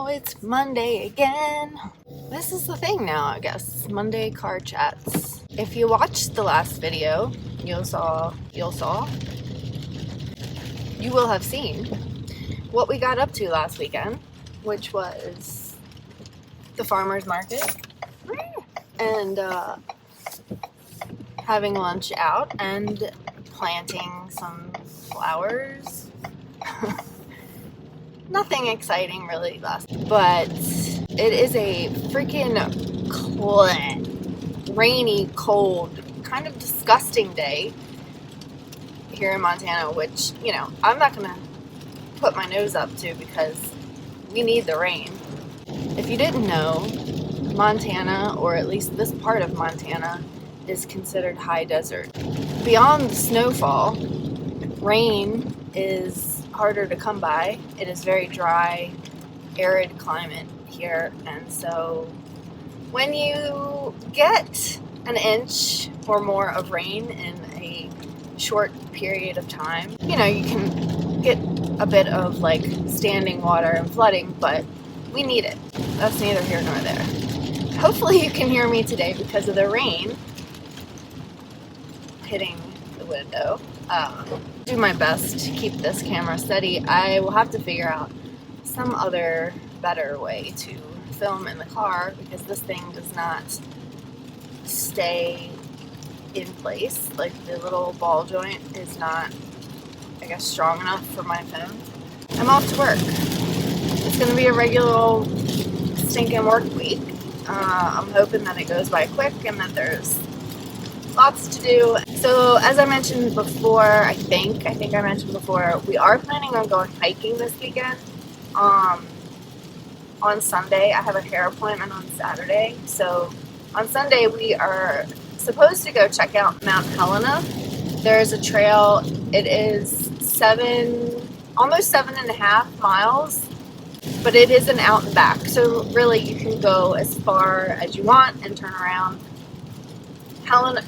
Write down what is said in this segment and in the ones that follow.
it's Monday again. This is the thing now, I guess. Monday car chats. If you watched the last video, you will have seen what we got up to last weekend, which was the farmer's market and having lunch out and planting some flowers. Nothing exciting really last, but it is a freaking rainy, cold, kind of disgusting day here in Montana, which, you know, I'm not gonna put my nose up to because we need the rain. If you didn't know, Montana, or at least this part of Montana, is considered high desert. Beyond the snowfall, rain is harder to come by. It is very dry, arid climate here, and so when you get an inch or more of rain in a short period of time, you know, you can get a bit of like standing water and flooding, but we need it. That's neither here nor there. Hopefully you can hear me today because of the rain hitting the window. Do my best to keep this camera steady. I will have to figure out some other better way to film in the car because this thing does not stay in place. Like the little ball joint is not, I guess, strong enough for my phone. I'm off to work. It's going to be a regular old stinking work week. I'm hoping that it goes by quick and that there's lots to do. So as I mentioned before, I think I mentioned before, we are planning on going hiking this weekend. On Sunday, I have a hair appointment on Saturday. So on Sunday, we are supposed to go check out Mount Helena. There's a trail. It is almost 7.5 miles, but it is an out and back. So really you can go as far as you want and turn around.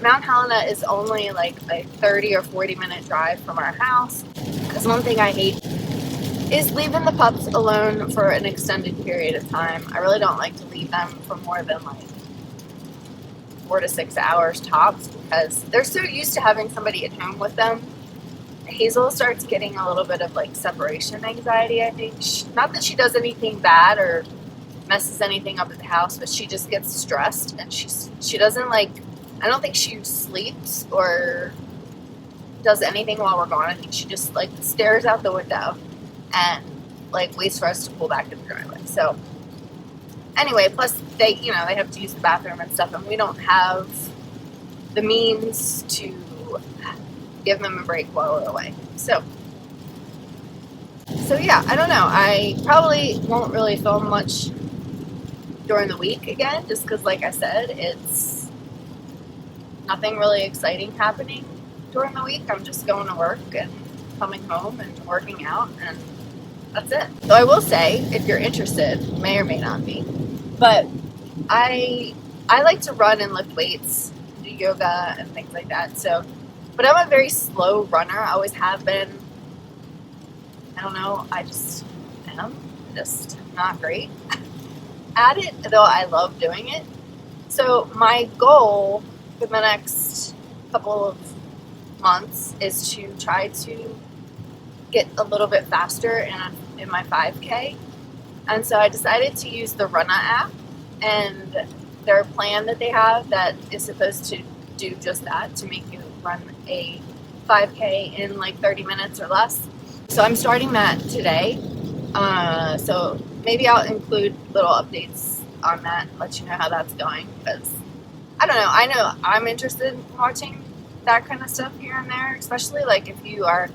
Mount Helena is only like a 30 or 40 minute drive from our house. Because one thing I hate is leaving the pups alone for an extended period of time. I really don't like to leave them for more than like 4 to 6 hours tops because they're so used to having somebody at home with them. Hazel starts getting a little bit of like separation anxiety, I think. Not that she does anything bad or messes anything up at the house, but she just gets stressed and she doesn't like, I don't think she sleeps or does anything while we're gone. I think she just like stares out the window and like waits for us to pull back in the driveway. So anyway, plus they have to use the bathroom and stuff, and we don't have the means to give them a break while we're away. So yeah, I don't know. I probably won't really film much during the week again, just because, like I said, it's nothing really exciting happening during the week. I'm just going to work and coming home and working out, and that's it. So I will say, if you're interested, may or may not be, but I like to run and lift weights, do yoga and things like that. So, but I'm a very slow runner. I always have been. I don't know. I just am just not great at it, though I love doing it. So my goal for the next couple of months is to try to get a little bit faster in my 5K. And so I decided to use the Runna app and their plan that they have that is supposed to do just that, to make you run a 5K in like 30 minutes or less. So I'm starting that today. So maybe I'll include little updates on that, let you know how that's going, because I don't know. I know I'm interested in watching that kind of stuff here and there, especially like if you are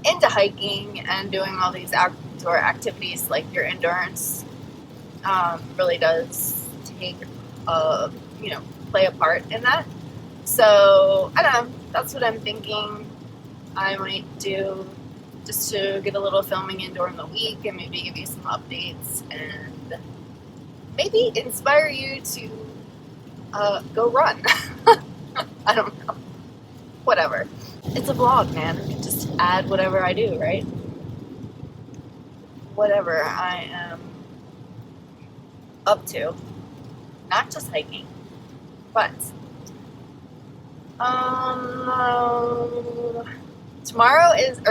into hiking and doing all these outdoor activities, like your endurance really does take play a part in that. So I don't know, that's what I'm thinking I might do, just to get a little filming in during the week and maybe give you some updates and maybe inspire you to go run. I don't know. Whatever. It's a vlog, man. I can just add whatever I do, right? Whatever. I am up to, not just hiking, but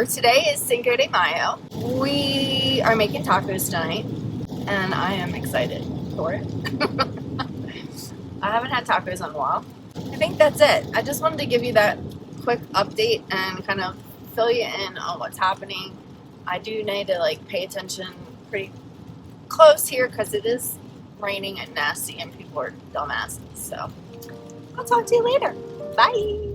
today is Cinco de Mayo. We are making tacos tonight, and I am excited for it. I haven't had tacos in a while. I think that's it. I just wanted to give you that quick update and kind of fill you in on what's happening. I do need to pay attention pretty close here because it is raining and nasty and people are dumbasses. So I'll talk to you later. Bye.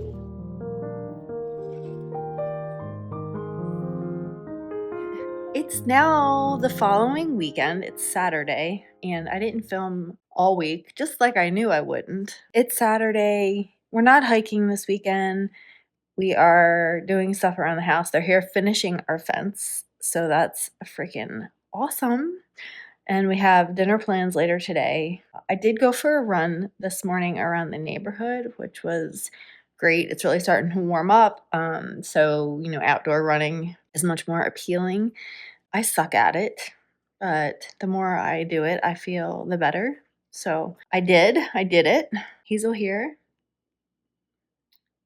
It's now the following weekend. It's Saturday, and I didn't film all week, just like I knew I wouldn't. It's Saturday. We're not hiking this weekend. We are doing stuff around the house. They're here finishing our fence, so that's freaking awesome. And we have dinner plans later today. I did go for a run this morning around the neighborhood, which was great. It's really starting to warm up, so outdoor running is much more appealing. I suck at it, but the more I do it, I feel the better. So I did it. Hazel here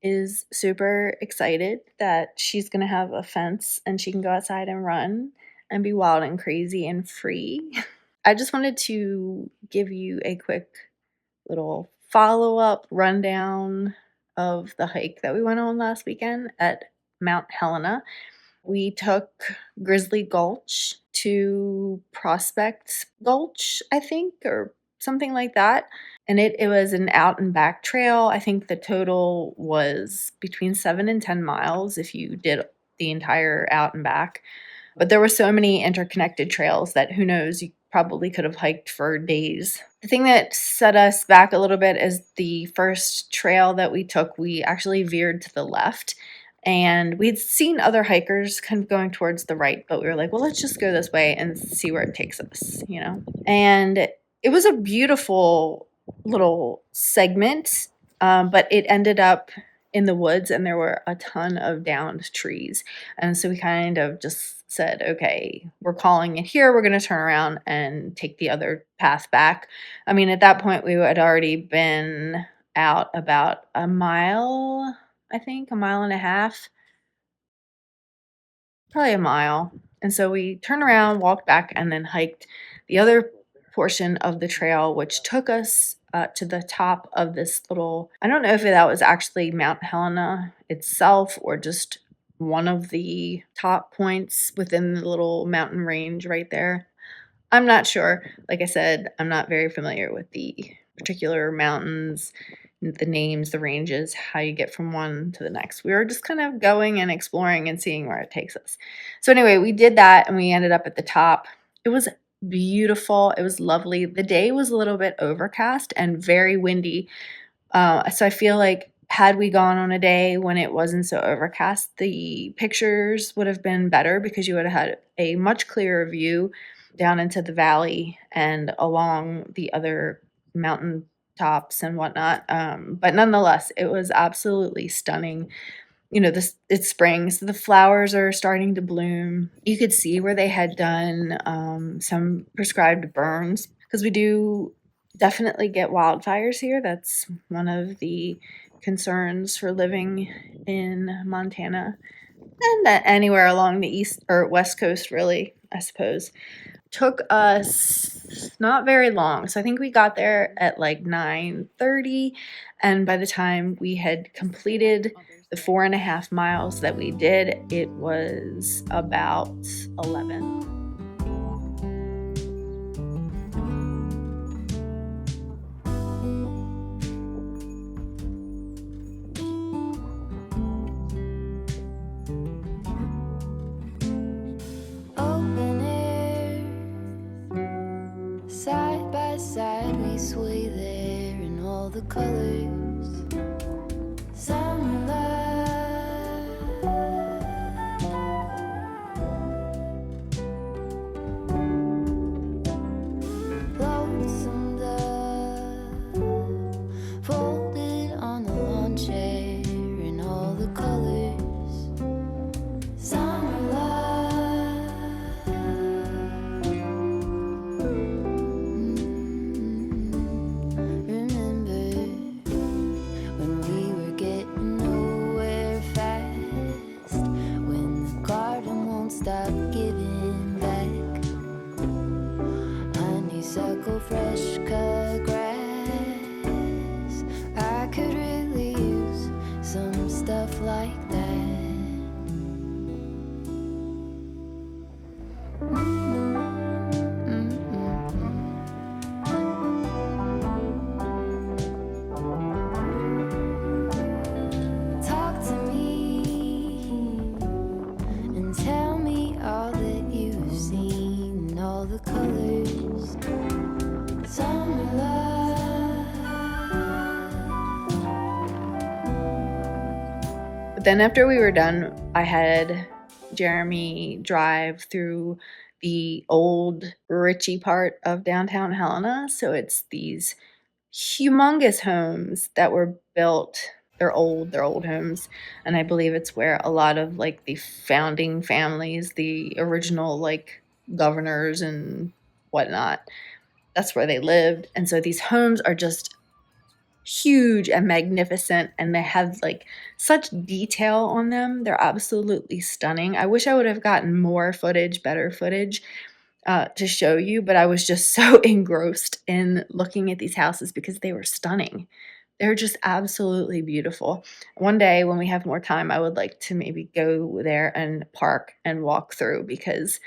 is super excited that she's going to have a fence and she can go outside and run and be wild and crazy and free. I just wanted to give you a quick little follow-up rundown of the hike that we went on last weekend at Mount Helena. We took Grizzly Gulch to Prospect Gulch, I think, or something like that. And it was an out and back trail. I think the total was between 7 and 10 miles if you did the entire out and back. But there were so many interconnected trails that who knows, you probably could have hiked for days. The thing that set us back a little bit is the first trail that we took, we actually veered to the left. And we'd seen other hikers kind of going towards the right, but we were like, well, let's just go this way and see where it takes us, And it was a beautiful little segment, but it ended up in the woods and there were a ton of downed trees. And so we kind of just said, okay, we're calling it here. We're going to turn around and take the other path back. I mean, at that point, we had already been out about a mile, I think, a mile and a half, probably a mile. And so we turned around, walked back, and then hiked the other portion of the trail, which took us to the top of this little, I don't know if that was actually Mount Helena itself or just one of the top points within the little mountain range right there. I'm not sure. Like I said, I'm not very familiar with the particular mountains, the names, the ranges, how you get from one to the next. We were just kind of going and exploring and seeing where it takes us. So anyway, we did that and we ended up at the top. It was beautiful. It was lovely. The day was a little bit overcast and very windy. So I feel like had we gone on a day when it wasn't so overcast, the pictures would have been better because you would have had a much clearer view down into the valley and along the other mountain tops and whatnot. But nonetheless, it was absolutely stunning. It's spring, so the flowers are starting to bloom. You could see where they had done some prescribed burns because we do definitely get wildfires here. That's one of the concerns for living in Montana and anywhere along the east or west coast, really, I suppose. Took us not very long. So I think we got there at like 9:30, and by the time we had completed the 4.5 miles that we did, it was about 11. Open air, side by side we sway there in all the colors. honeysuckle, fresh cut grass. I could really use some stuff like that. Talk to me and tell me all that you've seen, all the colors, summer love. But then after we were done, I had Jeremy drive through the old Ritchie part of downtown Helena. So it's these humongous homes that were built. They're old homes. And I believe it's where a lot of like the founding families, the original like governors and whatnot, that's where they lived. And so these homes are just huge and magnificent, and they have like such detail on them. They're absolutely stunning. I wish I would have gotten more footage, better footage to show you, but I was just so engrossed in looking at these houses because they were stunning. They're just absolutely beautiful. One day when we have more time, I would like to maybe go there and park and walk through, because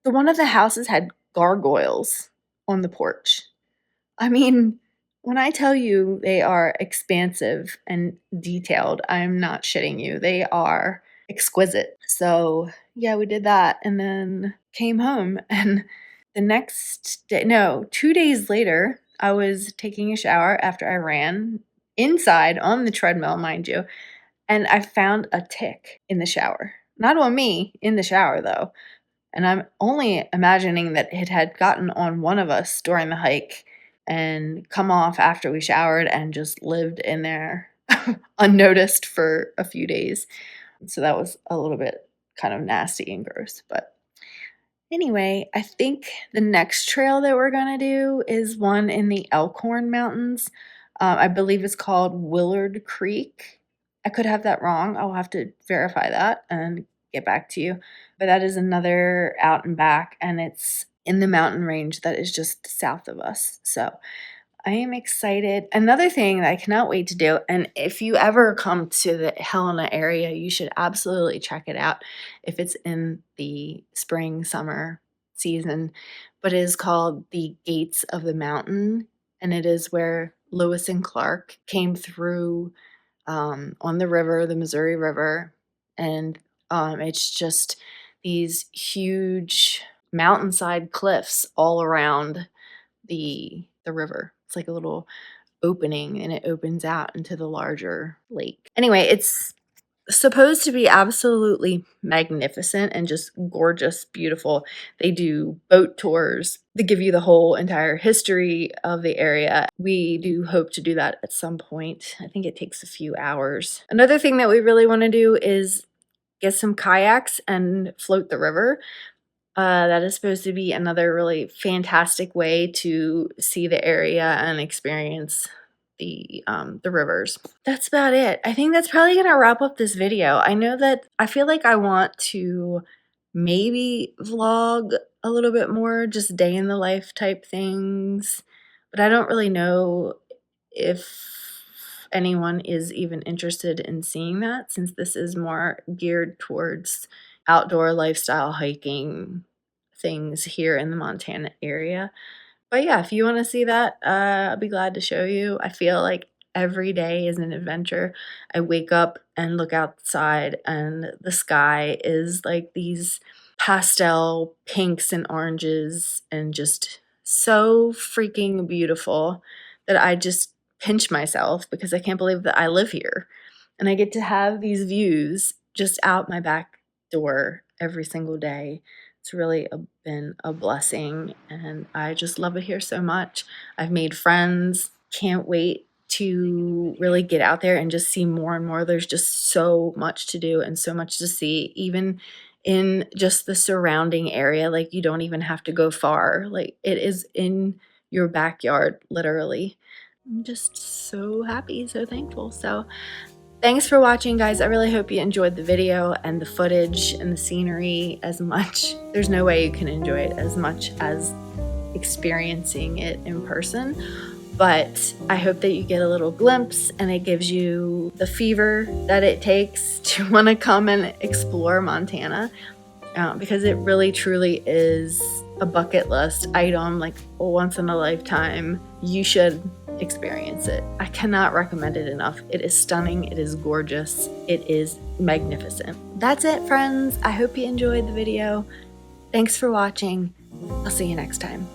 the one of the houses had gargoyles on the porch. I mean, when I tell you they are expansive and detailed, I'm not shitting you. They are exquisite. So, yeah, we did that and then came home. And the next day, no, 2 days later, I was taking a shower after I ran inside on the treadmill, mind you, and I found a tick in the shower. Not on me, in the shower though. And I'm only imagining that it had gotten on one of us during the hike and come off after we showered and just lived in there unnoticed for a few days. So that was a little bit kind of nasty and gross. But anyway, I think the next trail that we're going to do is one in the Elkhorn Mountains. I believe it's called Willard Creek. I could have that wrong. I'll have to verify that and get back to you. But that is another out and back, and it's in the mountain range that is just south of us. So I am excited. Another thing that I cannot wait to do, and if you ever come to the Helena area, you should absolutely check it out if it's in the spring, summer season. But it is called the Gates of the Mountain, and it is where Lewis and Clark came through on the river, the Missouri River, and it's just these huge mountainside cliffs all around the river. It's like a little opening, and it opens out into the larger lake. Anyway, it's supposed to be absolutely magnificent and just gorgeous, beautiful. They do boat tours. They give you the whole entire history of the area. We do hope to do that at some point. I think it takes a few hours. Another thing that we really want to do is get some kayaks and float the river. That is supposed to be another really fantastic way to see the area and experience the rivers. That's about it. I think that's probably gonna wrap up this video. I know that I feel like I want to maybe vlog a little bit more, just day in the life type things, but I don't really know if anyone is even interested in seeing that, since this is more geared towards outdoor lifestyle hiking things here in the Montana area. But yeah, if you want to see that, I'll be glad to show you. I feel like every day is an adventure. I wake up and look outside, and the sky is like these pastel pinks and oranges and just so freaking beautiful that I just pinch myself because I can't believe that I live here and I get to have these views just out my back door every single day. It's really been a blessing, and I just love it here so much. I've made friends. Can't wait to really get out there and just see more and more. There's just so much to do and so much to see, even in just the surrounding area. Like, you don't even have to go far. Like, it is in your backyard, literally. I'm just so happy, so thankful. So thanks for watching, guys. I really hope you enjoyed the video and the footage and the scenery as much. There's no way you can enjoy it as much as experiencing it in person. But I hope that you get a little glimpse and it gives you the fever that it takes to want to come and explore Montana, because it really truly is a bucket list item, like once in a lifetime. You should experience it. I cannot recommend it enough. It is stunning. It is gorgeous. It is magnificent. That's it, friends. I hope you enjoyed the video. Thanks for watching. I'll see you next time.